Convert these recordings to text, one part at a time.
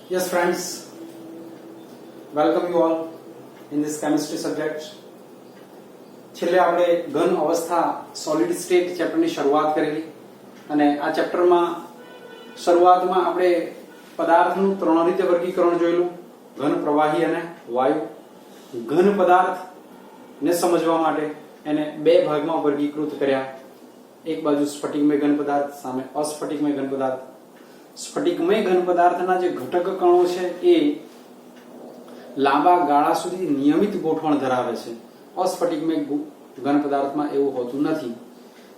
Yes, friends, welcome you all in this chemistry subject. છેલ્લે આપણે ઘન અવસ્થા સોલિડ સ્ટેટ ચેપ્ટરની શરૂઆત કરેલી અને આ ચેપ્ટરમાં શરૂઆતમાં આપણે પદાર્થનું ત્રણ રીતે વર્ગીકરણ જોયેલું, ઘન, પ્રવાહી અને વાયુ. ઘન પદાર્થને સમજવા માટે એને બે ભાગમાં વર્ગીકૃત કર્યા. એક બાજુ સ્ફટિકમય ઘન પદાર્થ, સામે અસ્ફટિકમય ઘન પદાર્થ. સ્ફટિકમય ઘન પદાર્થના જે ઘટક કણો છે એ લાંબા ગાળા સુધી નિયમિત ગોઠવણ ધરાવે છે. અસ્ફટિકમય ઘન પદાર્થમાં એવું હોતું નથી.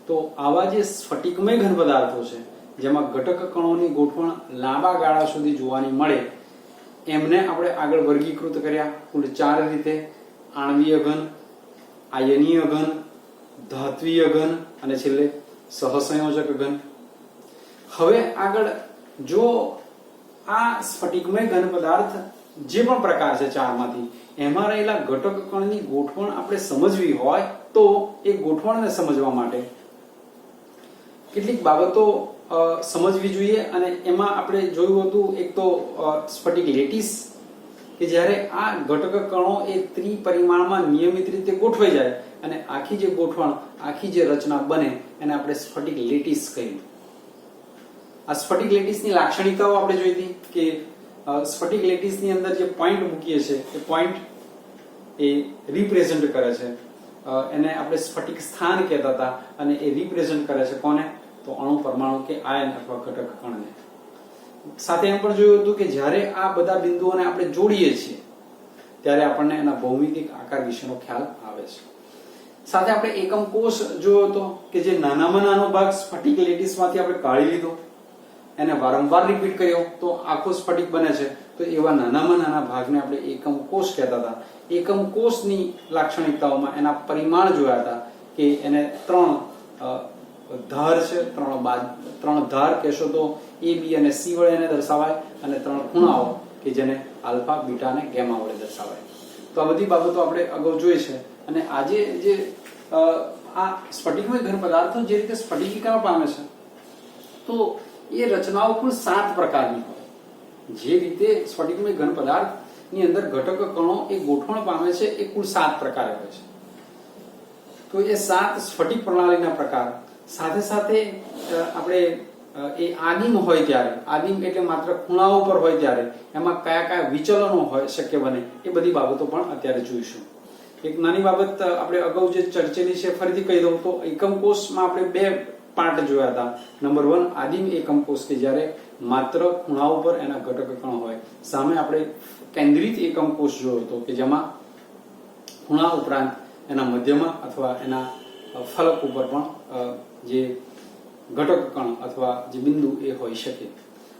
તો આવા જે સ્ફટિકમય ઘન પદાર્થો છે જેમાં ઘટક કણોની ગોઠવણ લાંબા ગાળા સુધી જોવાની મળે એમને આપણે આગળ વર્ગીકૃત કર્યા કુલ 4 રીતે: આણ્વીય ઘન, આયનીય ઘન, ધાત્વીય ઘન અને છેલ્લે સહસંયોજક ઘન. હવે આગળ જો આ સ્ફટિકમય ઘન પદાર્થ જે પણ પ્રકાર છે ચારમાંથી એમાં રહેલા ઘટક કણની ગોઠવણ આપણે સમજવી હોય તો એ ગોઠવણને સમજવા માટે કેટલીક બાબતો સમજવી જોઈએ. અને એમાં આપણે જોયું હતું એક તો સ્ફટિક લેટીસ, કે જ્યારે આ ઘટક કણો એ ત્રિપરિમાણમાં નિયમિત રીતે ગોઠવાઈ જાય અને આખી જે ગોઠવણ, આખી જે રચના બને એને આપણે સ્ફટિક લેટીસ કહીએ. આ સ્ફટિક લેટીસની લાક્ષણિકતાઓ આપણે જોઈ હતી કે સ્ફટિક લેટીસની અંદર જે પોઈન્ટ મૂકીએ છીએ એ પોઈન્ટ એ રિપ્રેઝન્ટ કરે છે, એને આપણે સ્ફટિક સ્થાન કહેતા હતા અને એ રિપ્રેઝન્ટ કરે છે કોને? તો અણુ, પરમાણુ કે આયન અથવા ઘટક કણને. સાથે એમ પણ જોયું હતું કે જ્યારે આ બધા બિંદુઓને આપણે જોડીએ છીએ ત્યારે આપણને એના ભૌમિતિક આકાર વિશેનો ખ્યાલ આવે છે. સાથે આપણે એકમ કોષ જોયો હતો કે જે નાનામાં નાનો ભાગ સ્ફટિક લેટીસમાંથી આપણે કાઢી લીધો, એને વારંવાર રિપીટ કર્યો તો આખો સ્ફટિક બને છે. તો એવા નાનામાં નાના ભાગને આપણે એકમ કોષ કહેતા હતા. એકમ કોષની લાક્ષણિકતાઓમાં એના પરિમાણ જોયા હતા કે એને 3 ધાર છે, 3 ધાર કહેશો તો A, B અને C વડે એને દર્શાવાય, અને 3 ખૂણાઓ કે જેને આલ્ફા, બીટા અને ગેમા વડે દર્શાવાય. તો આ બધી બાબતો આપણે અગાઉ જોઈ છે. અને આજે જે આ સ્ફટિકમય ઘન પદાર્થો જે રીતે સ્ફટિકીકરણ પામે છે તો એ રચનાઓ કુલ 7 પ્રકારની હોય. જે રીતે સ્ફટિકમય ઘન પદાર્થની અંદર ઘટક કણો એ ગોઠવણ પામે છે એ કુલ 7 પ્રકારે હોય છે. તો એ 7 સ્ફટિક પ્રણાલીના પ્રકાર સાથે સાથે આપણે એ આદિમ હોય ત્યારે, આદિમ એટલે માત્ર ખૂણાઓ પર હોય ત્યારે એમાં કયા કયા વિચલનો હોય શક્ય બને એ બધી બાબતો પણ અત્યારે જોઈશું. એક નાની બાબત આપણે અગાઉ જે ચર્ચેલી છે ફરીથી કહી દઉં તો એકમ કોષમાં આપણે 2 પાર્ટ જોયા હતા. નંબર 1 આદિમ એકમ કોષ કે જ્યારે માત્ર ખૂણાઓ પર એના ઘટક કણો હોય. સામે આપણે કેન્દ્રિત એકમ કોષ જોયો હતો કે જેમાં ખૂણા ઉપરાંત એના મધ્યમાં અથવા એના ફલક ઉપર પણ જે ઘટક કણ અથવા જે બિંદુ એ હોઈ શકે.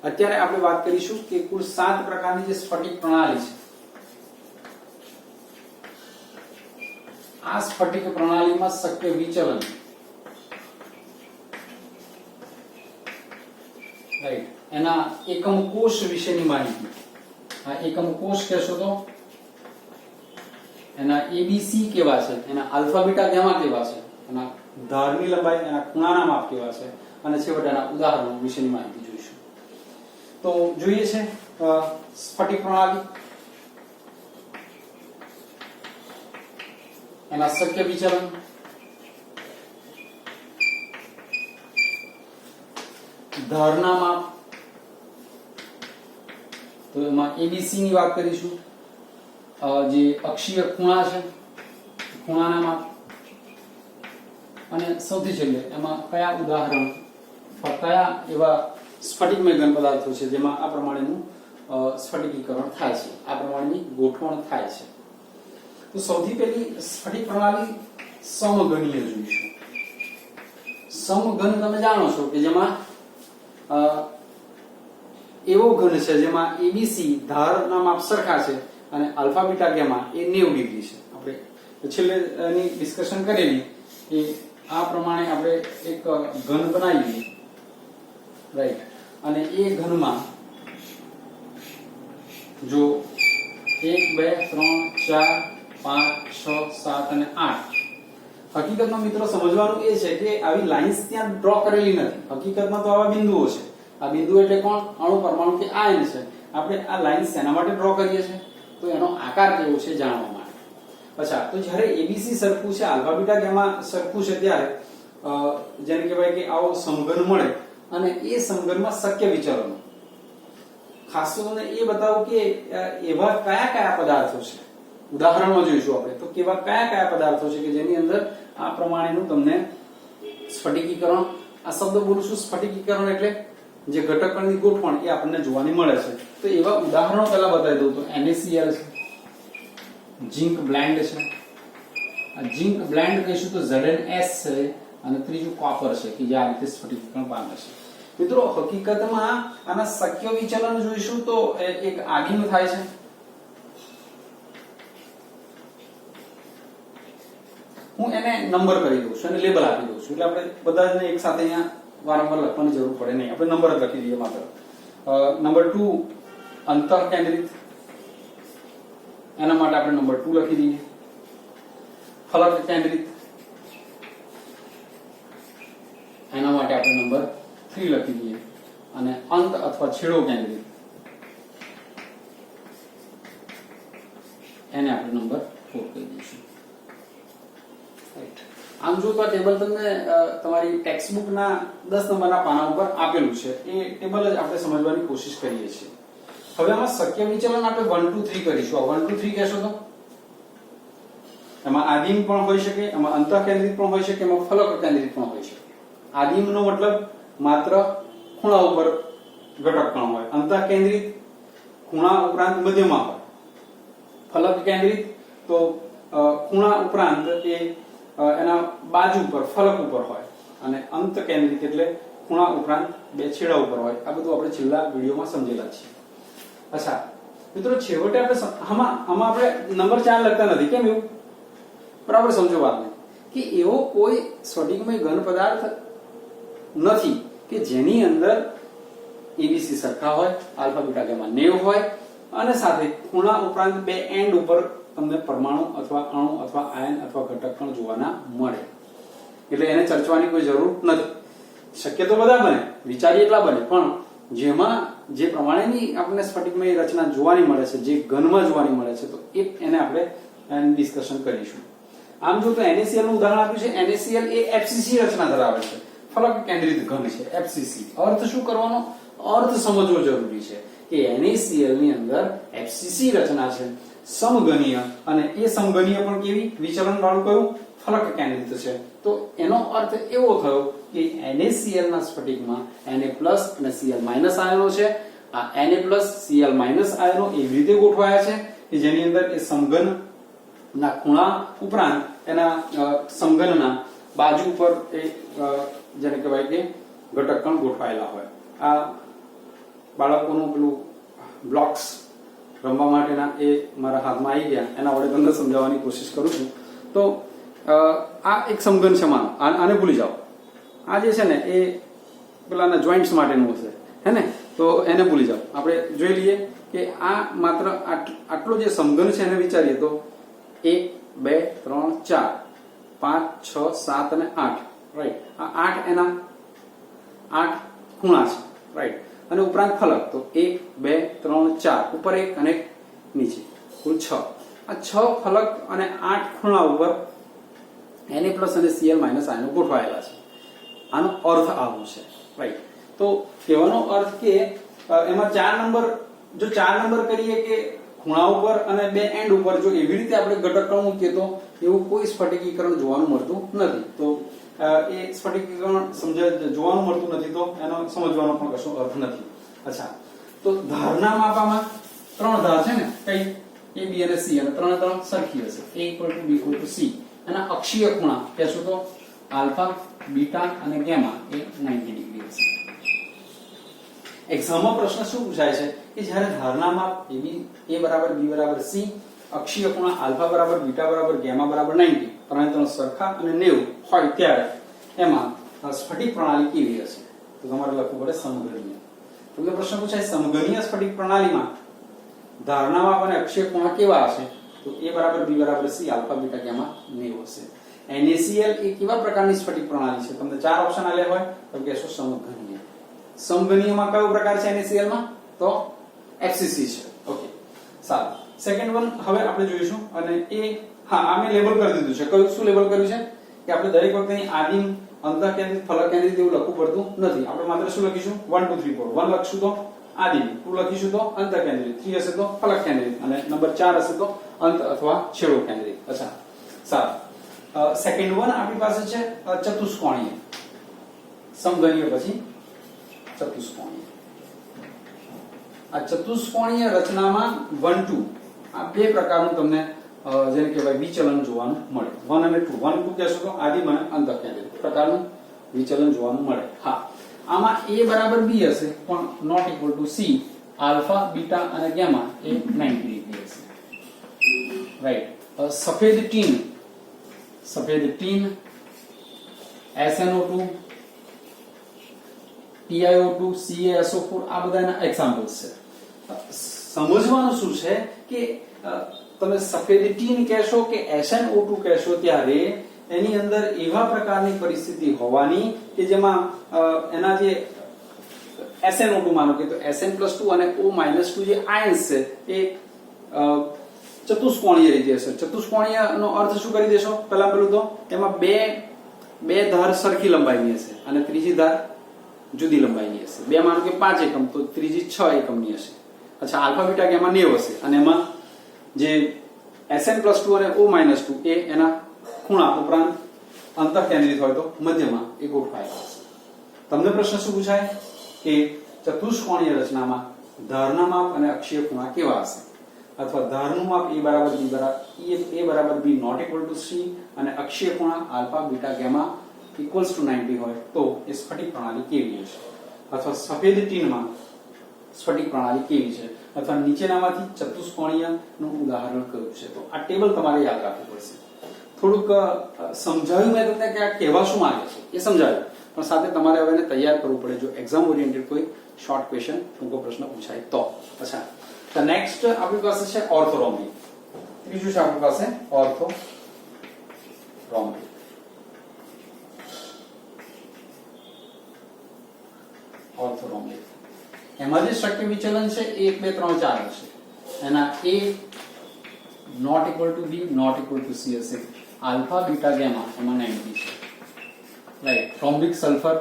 અત્યારે આપણે વાત કરીશું કે કુલ 7 પ્રકારની જે સ્ફટિક પ્રણાલી છે આ સ્ફટિક પ્રણાલીમાં શક્ય વિચલન, રાઈટ, એના એકમ કોષ વિશેની માહિતી. આ એકમ કોષ કહેશો તો એના ABC કેવા છે, એના આલ્ફા, બીટા, ગેમા કેવા છે, એના ધારની લંબાઈ, એના ખૂણાના માપ કેવા છે અને છેવટે એના ઉદાહરણો વિશેની માહિતી જોઈશું. તો જોઈએ છે સ્ફટિક પ્રણાલી, એના શક્ય વિચલન, ધારના માપ. તો એમાં ABC ની વાત કરીશું, જે અક્ષીય ખૂણા છે ખૂણાના માપ, અને સૌથી છેલ્લે એમાં કયા ઉદાહરણ કયા એવા સ્ફટિકમય ઘન પદાર્થો છે જેમાં આ પ્રમાણેનું સ્ફટિકીકરણ થાય છે, આ પ્રમાણેની ગોઠવણ થાય છે. તો સૌથી પહેલી સ્ફટિક પ્રણાલી સમઘનીય જોઈશું. સમઘન તમે જાણો છો કે જેમાં એવો ઘન છે જેમાં ABC ધારના માપ સરખા છે અને આલ્ફા, બીટા, ગેમા એ 90 ડિગ્રી છે. આપણે છેલ્લે એની ડિસ્કશન કરેલી કે આ પ્રમાણે આપણે એક ઘન બનાવીએ, રાઈટ, અને એ ઘનમાં જો 1, 2, 3, 4, 5, 6, 7 અને 8 હકીકતમાં મિત્રો સમજવાનું એ છે કે આવી લાઇન્સ ત્યાં ડ્રો કરેલી નથી. હકીકતમાં તો આવા બિંદુઓ છે. આ બિંદુ એટલે કોણ? અણુ, પરમાણુ કે આયન છે. આપણે આ લાઈન શેના માટે ડ્રો કરીએ છીએ? તો એનો આકાર કેવો છે જાણવા માટે. અચ્છા, તો જ્યારે એબીસી સરખું છે, આલ્ફા બીટા ગામા સરખું છે, ત્યારે જેને કહેવાય કે આવો સમઘન મળે અને એ સમઘનમાં શક્ય વિચલનો, ખાસ કરીને એ બતાવું કે એવા કયા કયા પદાર્થો છે, ઉદાહરણમાં જોઈશું આપણે તો કેવા કયા કયા પદાર્થો છે કે જેની અંદર આ પ્રમાણેનું તમને સ્ફટિકીકરણ, આ શબ્દ બોલું છું સ્ફટિકીકરણ એટલે જે ઘટકની ગોઠવણ એ આપણને જોવાની મળે છે. તો એવા ઉદાહરણો પહેલા બતાવી દઉં તો NaCl છે, ઝિંક બ્લેન્ડ છે, આ ઝિંક બ્લેન્ડ કહીશું તો ZnS છે, અને ત્રીજું કોપર છે કે જે આ રીતે સ્ફટિકીકરણ પામે છે. મિત્રો હકીકતમાં આના શક્ય વિચલન જોઈશું તો એક આદિમ થાય છે, હું એને નંબર કરી દઉં છું અને લેબલ આપી દઉં છું, એટલે આપણે બધાને એક સાથે અહીંયા વારંવાર લખવાની જરૂર પડે નહીં, આપણે નંબર જ લખી દઈએ માત્ર. નંબર 2 અંતર કેન્દ્રિત, એના માટે આપણે નંબર 2 લખી દઈએ. ફલક કેન્દ્રિત, એના માટે આપણે નંબર 3 લખી દઈએ. અને અંત અથવા છેડો કેન્દ્રિત, એને આપણે નંબર 4 કહી દઈશું. આમ જો તો આ ટેબલ તમને તમારી ટેક્સ્ટબુક ના 10 નંબરના પાના ઉપર આપેલું છે, એ ટેબલ જ આપણે સમજવાની કોશિશ કરીએ છીએ. હવે આમાં શક્ય વિચલન આપણે 1 2 3 કરીશું. આ 1 2 3 કહેશો તો એમાં આદિમ પણ હોઈ શકે, એમાં અંતઃ કેન્દ્રિત પણ હોઈ શકે, એમાં ફલક કેન્દ્રિત પણ હોઈ શકે. આદિમનો મતલબ માત્ર ખૂણા ઉપર ઘટક કણ હોય, અંતઃ કેન્દ્રિત ખૂણા ઉપરાંત મધ્યમાં હોય, ફલક કેન્દ્રિત તો ખૂણા ઉપરાંત એ એના બાજુ ઉપર ફલક ઉપર હોય, અને અંત કેન્દ્રિત એટલે ખૂણા ઉપરાંત બે છેડા ઉપર હોય. આ બધું આપણે છેલ્લા વિડીયોમાં સમજેલા છીએ. અચ્છા મિત્રો, છેવટે આપણે આમાં આપણે નંબર 4 લખતા નથી. કેમ એવું? બરાબર સમજો વાતને કે એવો કોઈ સ્ફટિકમય ઘન પદાર્થ નથી કે જેની અંદર એબીસી સરખા હોય, આલ્ફા બીટા ગામા 90 હોય, અને સાથે ખૂણા ઉપરાંત બે એન્ડ ઉપર તમને પરમાણુ અથવા અણુ અથવા આયન અથવા ઘટક કણ જોવાના મળે. એટલે એને ચર્ચવાની કોઈ જરૂર નથી. શક્ય તો બધા બને, વિચારીએ એટલા બને, પણ જેમાં જે પ્રમાણેની આપણને સ્ફટિકમય રચના જોવાની મળે છે, જે ઘનમાં જોવાની મળે છે, તો એને આપણે ડિસ્કશન કરીશું. આમ જો તો NaCl નું ઉદાહરણ આપ્યું છે. NaCl એ FCC રચના ધરાવે છે, ફલક કેન્દ્રિત ઘન છે FCC. અર્થ શું કરવાનો? અર્થ સમજવો જરૂરી છે કે NaCl ની અંદર FCC રચના છે, સમઘનીય, અને એ સમઘનીય પણ કેવી? વિચલન વાળું કયું? ફલક કેન્દ્રિત છે. તો એનો અર્થ એવો થયો કે NaCl ના સ્ફટિકમાં Na+ અને Cl- આયનો છે. આ Na+ Cl- આયનો એવી રીતે ગોઠવાયા છે કે જેની અંદર એ સમઘન ના ખૂણા ઉપરાંત એના સમઘનના બાજુ ઉપર એ જેને કહેવાય કે ઘટક કણ ગોઠવાયેલા હોય. આ બાળકોનું પેલું બ્લોક્સ રમવા માટેના એ મારા હાથમાં આવી ગયા, એના વડે તમને સમજાવવાની કોશિશ કરું છું. તો આ એક સમઘન છે, માનો આને ભૂલી જાઓ. આ જે છે ને એ પેલાના જોઈન્ટ્સ માટેનું હશે, હે ને? તો એને ભૂલી જાઓ. આપણે જોઈ લઈએ કે આ માત્ર આટલો જે સમઘન છે એને વિચારીએ તો 1 2 3 4 5 6 7 અને 8, રાઈટ? આ 8 એના 8 ખૂણા છે, રાઈટ? અને ઉપરાંત ફલક તો 1 2 3 4 ઉપર એક અને નીચે કુલ 6. આ 6 ફલક અને 8 ખૂણા ઉપર Na+ અને Cl- આયનો ગોઠવાયેલા છે. આનો અર્થ આવો છે, રાઈટ? તો કહેવાનો અર્થ કે એમાં 4 નંબર, જો 4 નંબર કરીએ કે ખૂણા ઉપર અને બે એન્ડ ઉપર જો એવી રીતે આપણે ઘટક કણ મૂકીએ તો એવું કોઈ સ્ફટિકીકરણ જોવાનું મળતું નથી. તો એ સ્ફટિકીકરણ જોવાનું મળતું નથી, તો એનો સમજવાનો પણ કશો અર્થ નથી. અચ્છા, તો ધારના માપમાં 3 ધાર છે ને, કઈ? A, B અને C, અને 3 સરખી હશે. A = B = C. એના અક્ષીય ખૂણા કહેશું તો આલ્ફા, બીટા અને ગામા એ 90 ડિગ્રી હશે. એક્ઝામમાં પ્રશ્ન શું પૂછાય છે કે જ્યારે ધારના માપ A = B = C, અક્ષીય ખૂણા આલ્ફા = બીટા = ગામા = 90, ત્રણે સરખા અને 90 હોય ત્યારે એમાં સ્ફટિક પ્રણાલી કેવી હશે? તો તમારે લખવું પડે સમઘનીય. તમને પ્રશ્ન પૂછાય સમઘનીય સ્ફટિક પ્રણાલીમાં ધારના માપ અને અક્ષીય ખૂણા કેવા હશે? તો A = B = C, alpha beta gamma 90 હશે. NaCl એ કેવા પ્રકારની સ્ફટિક પ્રણાલી છે? તમને 4 ઓપ્શન આપ્યા હોય તો કહેશો સમઘનીય. સમઘનીયમાં કયો પ્રકાર છે NaCl માં? તો FCC છે. ઓકે, સારું. સેકન્ડ વન હવે આપણે જોઈશું અને એ હા આ મેં લેબલ કરી દીધું છે. કયું શું લેબલ કર્યું છે કે આપણે દરેક વખતે અહીં આદિમ અંતઃકેન્દ્રિત ફલક કેન્દ્રિત એવું લખવું પડતું નથી. આપણે માત્ર શું લખીશું 1 2 3 4. 1 લખીશું તો આદિમ, 2 લખીશું તો અંતઃકેન્દ્રિત, 3 હશે તો ફલક કેન્દ્રિત અને નંબર 4 હશે તો અંત અથવા છેડો કેન્દ્રિત. અચ્છા, સારું. સેકન્ડ વન આપણી પાસે છે ચતુષ્કોણીય. સમઘનીય પછી ચતુષ્કોણીય. આ ચતુષ્કોણીય રચનામાં 1 2 આ બે પ્રકારનું તમને જેને કહેવાય વિચલન જોવાનું મળે. 1 અને 2. 1 2 કહેશો તો આદિમ અને અંતઃકેન્દ્રિત પ્રકારનું વિચલન જોવાનું મળે. હા, આમાં a બરાબર b હશે પણ not equal to c. Alpha, beta અને ગામા એ 90 ડિગ્રી હશે. રાઈટ. સફેદ ટીન SnO2 TiO2 CaSO4 આ બધાના એક્ઝામ્પલ્સ છે. સમજવાનું શું છે કે તમે સફેદ ટીન કહેશો કે SnO2 કહેશો ત્યારે એની અંદર એવા પ્રકારની પરિસ્થિતિ હોવાની કે જેમાં એના જે SnO2 માનો કે તો Sn+2 અને O-2 જે આયન્સ છે એ ચતુષ્કોણીય રીતે હશે. ચતુષ્કોણીય નો અર્થ શું કરી દેશો? પેલું તો એમાં બે ધાર સરખી લંબાઈની હશે અને ત્રીજી ધાર જુદી લંબાઈની હશે. બે માનો કે 5 એકમ તો ત્રીજી 6 એકમની હશે. અચ્છા, આલ્ફા બીટા ગામા 90 હશે અને એમાં જે Sn+2 અને O-2 એ એના ખૂણા ઉપરાંત અંતઃકેન્દ્રિત હોય તો મધ્યમાં એ ગોઠવાયેલા હશે. તમને પ્રશ્ન શું પૂછાય કે ચતુષ્કોણીય રચનામાં ધારના માપ અને અક્ષીય ખૂણા કેવા હશે? અથવા ધારનું માપ a બરાબર b not equal to c અને અક્ષીય ખૂણા alpha beta gamma equals to 90 હોય તો એ સ્ફટિક પ્રણાલી કેવી હશે? અથવા સફેદ ટીનમાં સ્ફટિક પ્રણાલી કેવી છે? અથવા નીચેનામાંથી ચતુષ્કોણીય નું ઉદાહરણ કયું છે? તો આ ટેબલ તમારે યાદ રાખવું પડશે. થોડુંક સમજાવ્યું મેં તમને કે આ કહેવા શું માંગે છે એ સમજાવ્યું, પણ સાથે તમારે હવે એને તૈયાર કરવું પડે જો એક્ઝામ ઓરિએન્ટેડ કોઈ શોર્ટ ક્વેશ્ચન ટૂંકો પ્રશ્ન પૂછાય તો. અચ્છા, તો નેક્સ્ટ આપણી પાસે છે ઓર્થોરોમ્બિક. ત્રીજું છે આપણી પાસે ઓર્થોરોમ્બિક. ઓર્થોરોમ્બિક એમાં જે શક્ય વિચલન છે 1 2 3 4 હશે. એના a not equal to b not equal to c હશે. આલ્ફા બીટા ગામા એમાં 90 છે. રાઈટ. રોમ્બિક સલ્ફર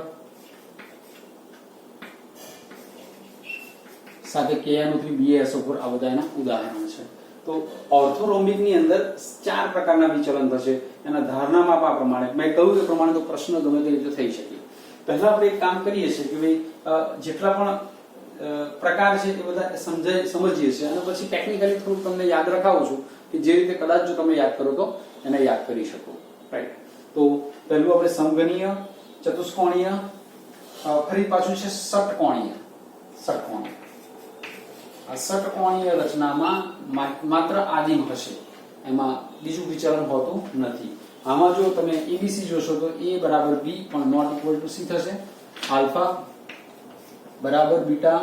સાથે KNO3 BaSO4 આ બધા એના ઉદાહરણો છે. તો ઓર્થોરોમ્બિક ની અંદર 4 પ્રકારના વિચલન થશે. એના ધારના માપ આ પ્રમાણે મેં કહ્યું એ પ્રમાણે તો પ્રશ્ન ગમે તે રીતે થઈ શકે. પહેલા આપણે એક કામ કરીએ છીએ કે ભાઈ જેટલા પણ પ્રકાર છે એ બધા સમજીએ છીએ અને પછી ટેકનિકલી થોડું તમને યાદ રખાવું છું કે જે રીતે કદાચ જો તમે યાદ કરો તો એને યાદ કરી શકો. રાઈટ. તો પહેલું આપણે સમઘનીય, ચતુષ્કોણીય, ફરી પાછું છે ષટકોણીય. આ ષટકોણીય રચનામાં માત્ર આદિમ હશે, એમાં બીજું વિચલન હોતું નથી. આમાં જો તમે ABC જોશો તો a બરાબર b પણ નોટ ઇક્વલ ટુ c થશે. આલ્ફા બરાબર બીટા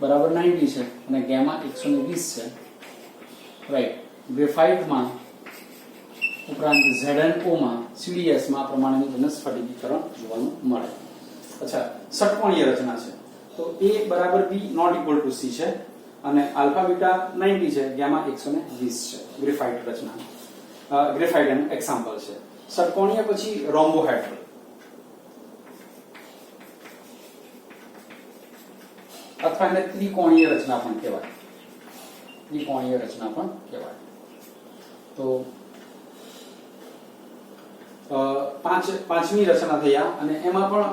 બરાબર 90 છે અને ગામા 120 છે. રાઈટ. ગ્રેફાઇટમાં ઉપરાંત ZnO માં CdS માં પ્રમાણેનું તમને સ્ફટિકીકરણ જોવાનું મળે. અચ્છા, ષટકોણીય રચના છે તો a બરાબર b not equal to c છે અને આલ્ફા બીટા 90 છે, ગામા 120 છે. ગ્રેફાઇટ રચના, ગ્રેફાઇટ એનું એક્ઝામ્પલ છે. ષટકોણીય પછી રોમ્બોહેડ્રલ. અથવા એને ત્રિકોણીય રચના પણ કહેવાય. તો પાંચમી રચના થયા અને એમાં પણ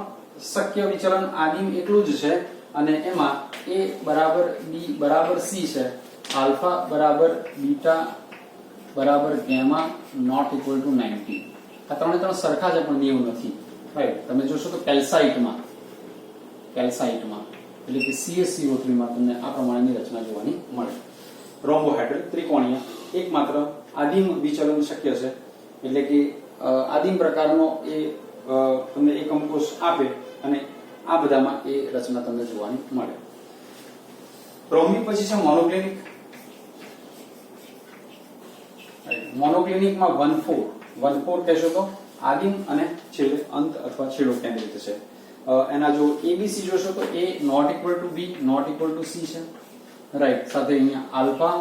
શક્ય વિચલન આદિમ એટલું જ છે અને એમાં a બરાબર b બરાબર c છે. આલ્ફા બરાબર બીટા બરાબર ગામા નોટ ઇક્વલ ટુ 90. આ ત્રણ સરખા છે પણ 90 નથી. રાઈટ. તમે જોશો તો કેલ્સાઇટમાં એટલે કે CaCO3 માં તમને આ પ્રમાણેની રચના જોવાની મળે. રોમ્બોહેડ્રલ ત્રિકોણીય એકમાત્ર આદિમ વિચલન શક્ય છે એટલે કે આદિમ પ્રકારનો એ તમને એકમ કોષ આપે અને આ બધામાં એ રચના તમને જોવાની મળે. રોમ્બિક પછી છે મોનોક્લિનિક. મોનોક્લિનિકમાં 1 4 કહેશો તો આદિમ અને છેલ્લે અંત અથવા છેડો કેન્દ્રિત છે. એના જો ABC જોશો તો a not equal to b not equal to c છે. રાઈટ, સાથે અહીંયા આલ્ફા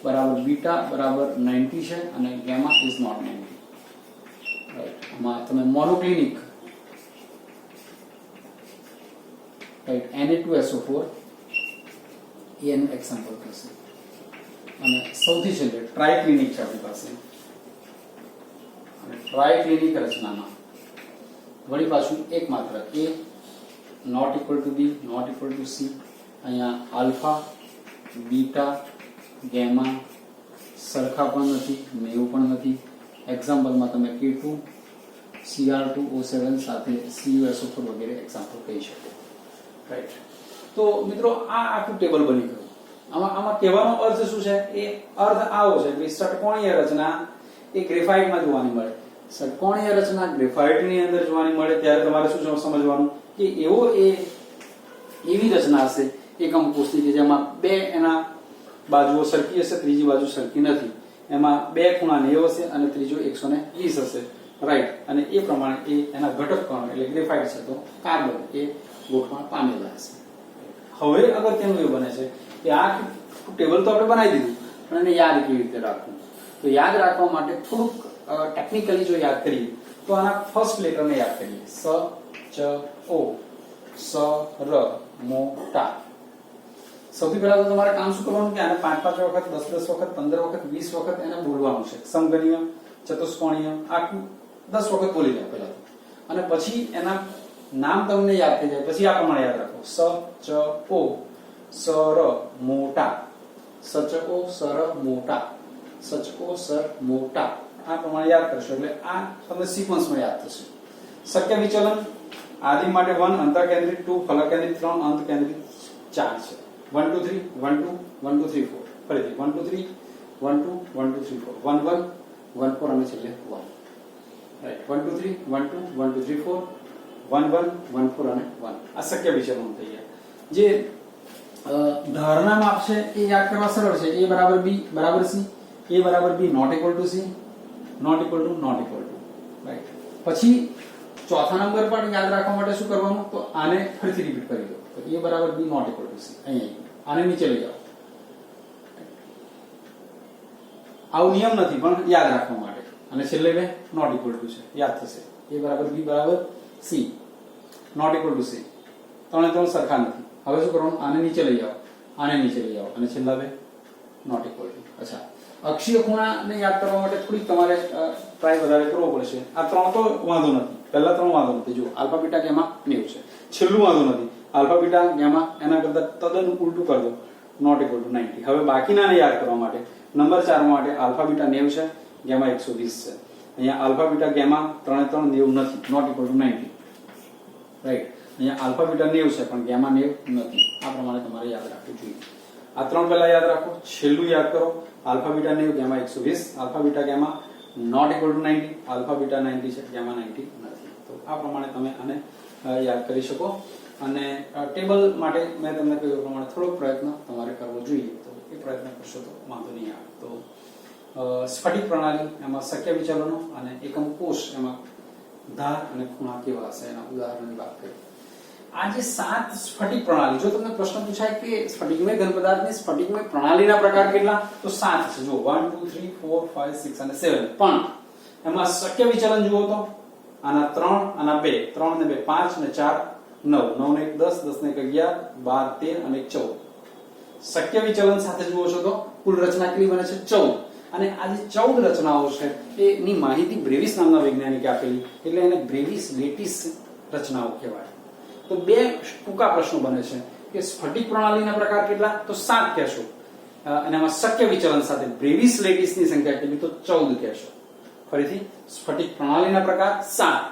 બરાબર બીટા બરાબર 90 છે અને ગેમા ઇઝ નોટ 90. રાઈટ, આમાં તમે મોનોક્લિનિક રાઈટ Na2SO4 એનું એક્ઝામ્પલ થશે. અને સૌથી છેલ્લે ટ્રાઇક્લિનિક છે આપણી પાસે. અને ટ્રાઇક્લિનિક રચનામાં વળી પાછું એક માત્ર A not equal to B not equal to C, અહીંયા આલ્ફા બીટા ગેમા સરખા પણ નથી ને એવું પણ નથી. એક્ઝામ્પલમાં તમે K2 Cr2O7 સાથે CuSO4 વગેરે એક્ઝામ્પલ કહી શકો. રાઈટ, તો મિત્રો આ આખું ટેબલ બની ગયું. આમાં કહેવાનો અર્થ શું છે? એ અર્થ આવો છે કે ષટકોણીય રચના એ ગ્રેફાઇટમાં જોવાની મળે. ષટકોણીય રચના ગ્રેફાઇટની અંદર જોવાની મળે ત્યારે તમારે શું સમજવાનું કે એવી રચના હશે એકમ કોષની કે જેમાં બે એના બાજુઓ સરખી હશે, ત્રીજી બાજુ સરખી નથી. એમાં બે ખૂણા 90 હશે અને ત્રીજો 120 હશે. રાઈટ, અને એ પ્રમાણે એના ઘટક કણો એટલે ગ્રેફાઇટ છે તો કાર્બન એ ગોઠવણ પામેલા હશે. હવે અગત્યનું એવું બને છે કે આ ટેબલ તો આપણે બનાવી દીધું, પણ એને યાદ કેવી રીતે રાખવું? તો યાદ રાખવા માટે થોડુંક ટેકનિકલી જો યાદ કરીએ તો આના ફર્સ્ટ લેટરને યાદ કરીએ. સ ચ ઓ, સ ર મો ટા. સૌથી પહેલા તો તમારે કામ શું કરવાનું કે આને 5-5 વખત 10-10 વખત 15 વખત 20 વખત એને બોલવાનું છે. સમઘનીય, ચતુષ્કોણીય આખું 10 વખત બોલી જાઓ પહેલા તો, અને પછી એના નામ તમને યાદ થઈ જાય પછી આ પ્રમાણે યાદ રાખો. સ ચ ઓ, સ ર મોટા, સ ચ ઓ સ ર મોટા, સ ચ ઓ સ ર મોટા. આ પ્રમાણે યાદ કરશો એટલે આ તમને સિક્વન્સમાં યાદ થશે. શક્ય વિચલન આદિ માટે 1, અંતર કેન્દ્રિત 2, ફલક કેન્દ્રિત 3, અંત કેન્દ્રિત 4 છે. 1 2 3 1 2 1 2 3 4. ફરીથી 1 2 3 1 2 1 2 3 4 1 1 1 4 અને છેલ્લે 1. રાઈટ, 1 2 3 1 2 1 2 3 4 1 1 1 4 અને 1. આ શક્ય વિચલન થઈ ગયા. જે ધારણા માપ છે એ યાદ કરવા સરળ છે. A બરાબર B બરાબર C, A બરાબર B not equal to C not equal to not equal to. Right, પછી ચોથા નંબર પર યાદ રાખવા માટે શું કરવાનું? તો આને ફરીથી રિપીટ કરી દો. તો A બરાબર B not equal to C, અહીંયા આને નીચે લઈ જાઓ. આવું નિયમ નથી પણ યાદ રાખવા માટે. અને છેલ્લે બે નોટ ઇક્વલ ટુ છે, યાદ થશે. A બરાબર B બરાબર C not equal to C, ત્રણે ત્રણ સરખા નથી. હવે શું કરવાનું? આને નીચે લઈ જાઓ, આને નીચે લઈ જાઓ અને છેલ્લા બે નોટ ઇક્વલ ટુ. અચ્છા, અક્ષીય ખૂણાને યાદ કરવા માટે થોડીક તમારે ટ્રાય વધારે કરવો પડશે. આ ત્રણ તો વાંધો નથી, પહેલા ત્રણ વાંધો નથી. જુઓ, આલ્ફા બીટા ગેમા 90 છે, છેલ્લું વાંધો નથી. આલ્ફા બીટા ગેમા એના કરતા તદ્દન ઉલટું કરી દો, નોટ ઇક્વલ ટુ 90. હવે બાકીનાને યાદ કરવા માટે નંબર 4 માટે આલ્ફા બીટા 90 છે, ગેમા 120 છે. અહીંયા આલ્ફા બીટા ગેમા ત્રણે ત્રણ 90 નથી, નોટ ઇક્વલ ટુ 90. રાઈટ, અહીંયા આલ્ફા બીટા 90 છે પણ ગેમા 90 નથી. આ પ્રમાણે તમારે યાદ રાખવું જોઈએ. આ ત્રણ પહેલા યાદ રાખો, છેલ્લું યાદ કરો. Alpha beta 90, gamma 120. Alpha beta gamma not equal to 90, alpha beta 90 છે, ગેમા 90 નથી. તો આ પ્રમાણે તમે આને યાદ કરી શકો. અને ટેબલ માટે મેં તમને કહ્યું પ્રમાણે થોડોક પ્રયત્ન તમારે કરવો જોઈએ. તો એ પ્રયત્ન કરશો તો વાંધો નહીં આવે. તો સ્ફટિક પ્રણાલી એમાં શક્ય વિચલનો અને એકમ કોષ એમાં ધાર અને ખૂણા કેવા હશે એના ઉદાહરણની વાત કરી. આ જે 7 સ્ફટિક પ્રણાલી, જો તમને પ્રશ્ન પૂછાય કે સ્ફટિકમય ઘન પદાર્થની સ્ફટિકમય પ્રણાલીના પ્રકાર કેટલા, તો 7 છે. જો 1 2 3 4 5 6 અને 7. પણ એમાં શક્ય વિચલન જુઓ તો આના 3, આના 2, 3 ને 2 5 ને 4 9, 9 ને 1 10, 10 ને 1 11, 12 13 અને 14. શક્ય વિચલન સાથે જુઓ છો તો કુલ રચના કેટલી બને છે? 14. અને આ જે 14 રચનાઓ છે એની માહિતી બ્રેવિસ નામના વૈજ્ઞાનિકે આપેલી, એટલે એને બ્રેવિસ લેટિસ રચનાઓ કહેવાય. તો બે ટૂંકા પ્રશ્નો બને છે કે સ્ફટિક પ્રણાલીના પ્રકાર કેટલા, તો 7 કહેશો, અને એમાં શક્ય વિચલન સાથે બ્રેવિસ લેટિસની સંખ્યા કેટલી, તો 14 કહેશો. ફરીથી, સ્ફટિક પ્રણાલીના પ્રકાર 7,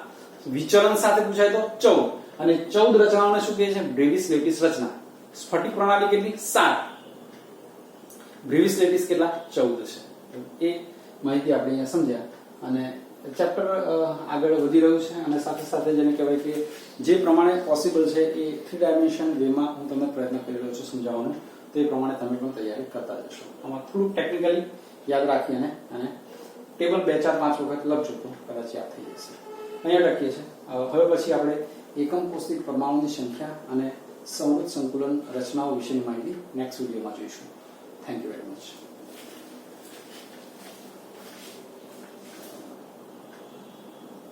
વિચલન સાથે પૂછાય તો 14, અને 14 રચનાઓને શું કહે છે? બ્રેવિસ લેટિસ રચના. સ્ફટિક પ્રણાલી કેટલી? 7. બ્રેવિસ લેટિસ કેટલા? 14 છે. એ માહિતી આપણે અહીંયા સમજ્યા. અને ચેપ્ટર આગળ વધી રહ્યું છે અને સાથે સાથે જેને કહેવાય કે જે પ્રમાણે પોસિબલ છે એ 3 ડાયમેન્શન વેમાં હું તમને પ્રયત્ન કરી રહ્યો છું સમજાવવાનો. તો એ પ્રમાણે તમે પણ તૈયારી કરતા જશો. આમાં થોડુંક ટેકનિકલી યાદ રાખીને અને ટેબલ 2 4 5 વખત લખજો તો કદાચ યાદ થઈ જશે. અહીંયા લખીએ છીએ. હવે પછી આપણે એકમ કોષની પરમાણુની સંખ્યા અને સંવૃત સંકુલન રચનાઓ વિશેની માહિતી નેક્સ્ટ વિડીયોમાં જોઈશું. Thank you very much.